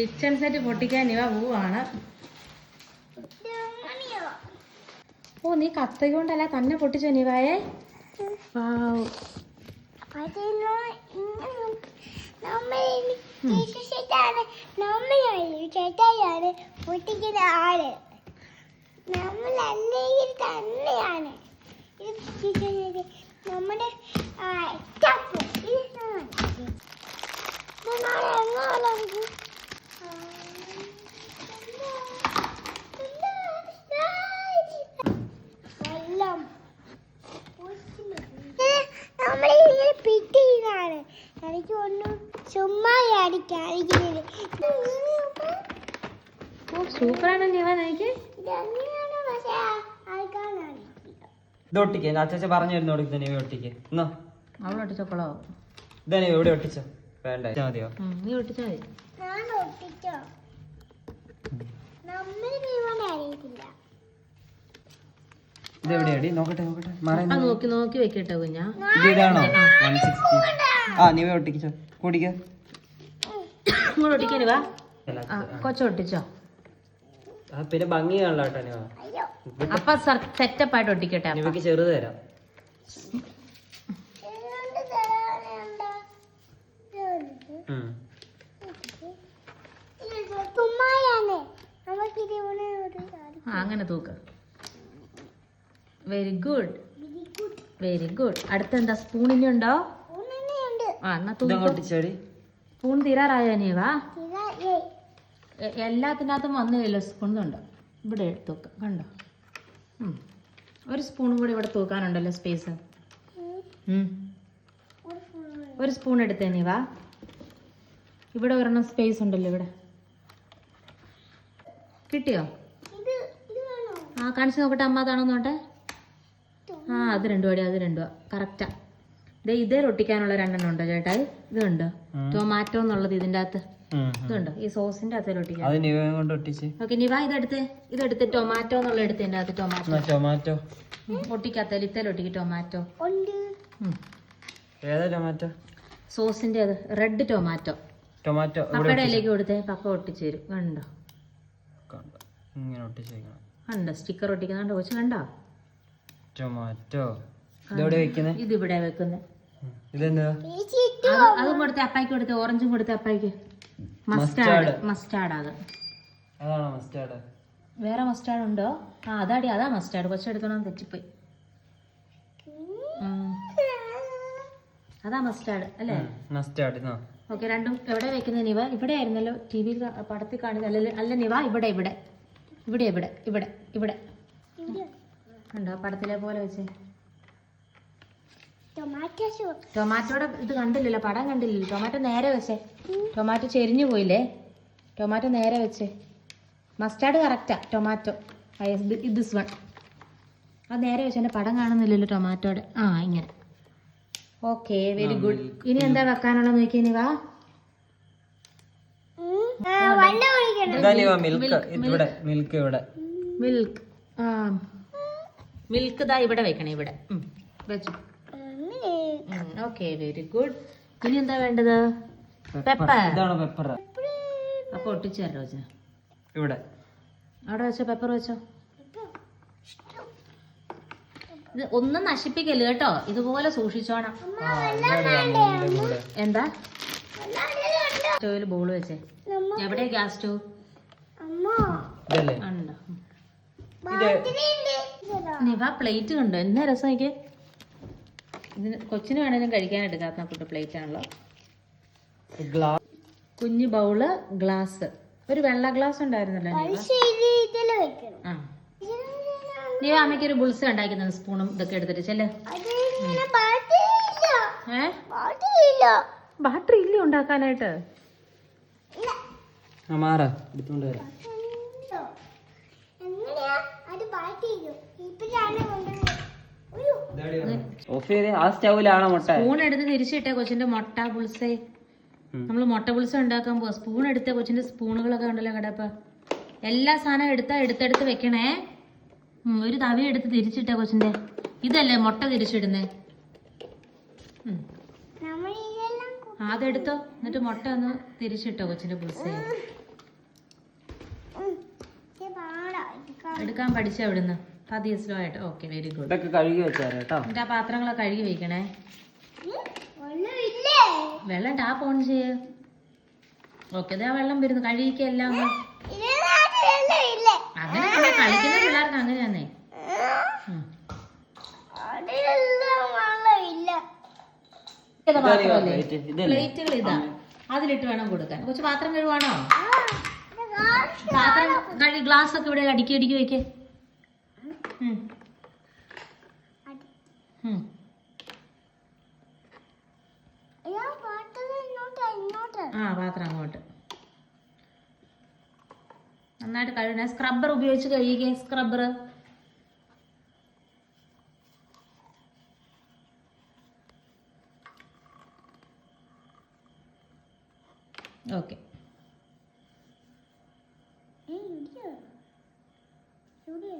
Kitchen set പൊട്ടിക്കാൻ ഇവ പോവാണ്. ഓ നീ കത്തി കൊണ്ടല്ല തന്നെ പൊട്ടിച്ചോ നിവായേ. ചേട്ടായാണ് പൊട്ടിക്കുന്ന ആള്, നമ്മളല്ലെങ്കിൽ തന്നെയാണ് നമ്മുടെ നമ്മളിങ്ങനെ പിറ്റിയാണ്. എനിക്ക് ഒന്നും ചുമ്മാ അടിക്കാതിരിക്കുന്നത്. സൂപ്പറാണ് നിവാ. എനിക്ക് ഇതൊട്ടിക്ക് അച്ഛ പറഞ്ഞു തരുന്നോട് നീ ഒട്ടിക്ക്. എന്നോ അവളൊട്ടിച്ചോളോ? ഇതാ നീ എവിടെ ഒട്ടിച്ചോ? വേണ്ട മതിയോ? നീ ഒട്ടിച്ചാ മതി. ഞാൻ ഒട്ടിച്ചോ? നമ്മൾ അറിയത്തില്ല. ഇതെവിടെയാടി? നോക്കട്ടെ നോക്കി നോക്കി വെക്കട്ടെ കുഞ്ഞാ. ഇതാണോ 160? ആ നീ ഒട്ടിക്കോ. കൂടിക്കോ. ഇങ്ങോട്ട് ഒട്ടിക്കാനി വാ. കൊച്ചൊട്ടിച്ചോ? പിന്നെ ഭംഗി കാണലാട്ടോ നീ. അപ്പൊ സെറ്റപ്പ് ആയിട്ട് ഒട്ടിക്കട്ടെ. നിനക്ക് ചെറുത് തരാം. അങ്ങനെ തൂക്ക. Very good, very good. അടുത്തെന്താ സ്പൂൺ ഇനി ഉണ്ടോ? എന്നാ തൂക്കി. സ്പൂൺ തീരാറായോ നീ വാ. എല്ലാത്തിനകത്തും വന്നില്ലല്ലോ സ്പൂൺ. ഉണ്ട് ഇവിടെ തൂക്ക കണ്ടോ. ഒരു സ്പൂണും കൂടി ഇവിടെ തൂക്കാനുണ്ടല്ലോ സ്പേസ്. ഒരു സ്പൂൺ എടുത്തേ നീ വാ. ഇവിടെ ഒരെണ്ണം സ്പേസ് ഉണ്ടല്ലോ ഇവിടെ. കിട്ടിയോ? കാണിച്ചു നോക്കട്ടെ അമ്മ. അതാണോ നോട്ടെ. അത് രണ്ടും അടി. അത് രണ്ടും കറക്റ്റാ. ഇതേ ഒട്ടിക്കാനുള്ള 2 എണ്ണം ഉണ്ടോ ചേട്ടാ? ഇതുണ്ടോ ടൊമാറ്റോ എന്നുള്ളത് ഇതിന്റെ അകത്ത്? ഇതുണ്ടോ ഈ സോസിന്റെ അകത്ത് ഒട്ടിക്കാൻ? ഓക്കെ നിവ ഇതെടുത്ത് ടൊമാറ്റോ എന്നുള്ള എടുത്ത് എന്റെ അകത്ത് ടൊമാറ്റോ ഒട്ടിക്കാത്ത ഇത്തലൊട്ടിക്ക്. ടൊമാറ്റോ ഏതാ ടൊമാറ്റോ? സോസിന്റെ അത് റെഡ് ടൊമാറ്റോ. പപ്പയുടെ ഇലേക്ക് കൊടുത്തേ. പപ്പ ഒട്ടിച്ചു തരും. കണ്ടോ കണ്ടോ സ്റ്റിക്കർ ഒട്ടിക്കുന്നുണ്ടോ കൊച്ചു? കണ്ടോ ടൊമാറ്റോ? ഇതിവിടെ വെക്കുന്നത്. അതും കൊടുത്തേ അപ്പായിക്ക് കൊടുത്തേ. ഓറഞ്ചും കൊടുത്തേ അപ്പായിക്ക്. മസ്റ്റാർഡ് അത്. വേറെ മസ്റ്റാർഡ് ഉണ്ടോ? അതാടി അതാ മസ്റ്റാർഡ്. കൊച്ചെടുക്കണം തെറ്റിപ്പോയി. അതാ മസ്റ്റാർഡ് അല്ലേ? ഓക്കെ രണ്ടും എവിടെ വെക്കുന്ന നിവ? ഇവിടെ ആയിരുന്നല്ലോ ടി വിയിൽ പടത്തിൽ കാണില്ല. അല്ല നിവ ഇവിടെ ഇവിടെ ഇവിടെ ഇവിടെ ഇവിടെ ഇവിടെ ഉണ്ടോ പടത്തിലെ പോലെ വെച്ച്? ടൊമാറ്റോയുടെ ഇത് കണ്ടില്ലല്ലോ, പടം കണ്ടില്ലല്ലോ. ടൊമാറ്റോ നേരെ വെച്ചേ. ടൊമാറ്റോ ചെരിഞ്ഞു പോയില്ലേ? ടൊമാറ്റോ നേരെ വെച്ചേ. Mustard correct. Tomato this one. അത് നേരെ വെച്ച്. എൻ്റെ പടം കാണുന്നില്ലല്ലോ ടൊമാറ്റോയുടെ. ഇങ്ങനെ. Okay very good. ഇനി എന്താ വെക്കാനുള്ള നോക്കിയ നീ വാ. മിൽക്ക് ദാ ഇവിടെ വെക്കണേ. ഇവിടെ വെച്ചു. Okay very good. ഇനി എന്താ വേണ്ടത്? പെപ്പർ. അപ്പൊ ഒട്ടിച്ചു തരോ വെച്ചാ? ഇവിടെ അവിടെ വെച്ചോ. പെപ്പർ വെച്ചോ. ഇത് ഒന്നും നശിപ്പിക്കല് കേട്ടോ. ഇതുപോലെ സൂക്ഷിച്ചോണം. എന്താ സ്റ്റോവില് ബോള് വെച്ചേ? എവിടെ ഗ്യാസ് സ്റ്റോവ്? ഉണ്ടോ? നിവ പ്ലേറ്റ് കണ്ടോ? എന്നാ രസം. എനിക്ക് ഇതിന് കൊച്ചിന് വേണേലും കഴിക്കാൻ എടുക്കാത്ത കൂട്ട് പ്ലേറ്റ് ആണല്ലോ. കുഞ്ഞു ബൗള്, ഗ്ലാസ്. ഒരു വെള്ള ഗ്ലാസ് ഉണ്ടായിരുന്നല്ലോ. നീ അമ്മയ്ക്ക് ഒരു ബുൾസ് ഉണ്ടാക്കുന്നത് സ്പൂണും ഇതൊക്കെ എടുത്തിട്ട് ചെല്ലേ. ബാറ്ററി ഇല്ല ഉണ്ടാക്കാനായിട്ട്. സ്പൂൺ എടുത്ത് തിരിച്ചിട്ടേ കൊച്ചിന്റെ മുട്ട ബുൾസേ. നമ്മള് മുട്ട ബുൾസ ഉണ്ടാക്കാൻ പോവാ. സ്പൂൺ എടുത്തേ കൊച്ചിന്റെ സ്പൂണുകളൊക്കെ ഉണ്ടല്ലോ കടപ്പ. എല്ലാ സാധനം എടുത്തെടുത്ത് വെക്കണേ. ഒരു തവി എടുത്ത് തിരിച്ചിട്ടേ കൊച്ചിന്റെ. ഇതല്ലേ മുട്ട തിരിച്ചിടുന്നേ. അതെടുത്തോ. എന്നിട്ട് മുട്ട ഒന്ന് തിരിച്ചിട്ടോ കൊച്ചിന്റെ ബുൾസേ. എടുക്കാൻ പഠിച്ച എവിടുന്ന് പതിയെ സ്ലോ ആയിട്ട്. Okay, very good. ഇതൊക്കെ കഴുകി വെച്ചാൽ കേട്ടോ. എന്നിട്ട് ആ പാത്രങ്ങളൊക്കെ കഴുകി വയ്ക്കണേ. ഒന്നുമില്ലേ വെള്ളം ടാപ്പ് ഓൺ ചെയ്യ്. ഓക്കെ, ഇതാ വെള്ളം വരുന്നു. കഴുകിക്ക എല്ലാം ഒന്ന്. ഇതിനകത്ത് വെള്ളമില്ലേ അങ്ങനെ തന്നെ കളിക്കുന്ന പിള്ളേർക്ക് അങ്ങനെയാന്നേ. അതിലെല്ലാം വെള്ളമില്ല പ്ലേറ്റുകൾ ഇതാ, അതിലിട്ട് വേണം കൊടുക്കാൻ. കൊച്ചു പാത്രം കഴുകുവാണോ? പാത്രം കഴുകി ഗ്ലാസ് ഒക്കെ ഇവിടെ അടുക്കി അടുക്കി വെക്ക്. ആ, പാത്രം അങ്ങോട്ട് നന്നായിട്ട് കഴുകണേ. സ്ക്രബ്ബർ ഉപയോഗിച്ച് കഴുകിക്കേ. സ്ക്രബ്ബർ. ഓക്കെ. ഇവിടെ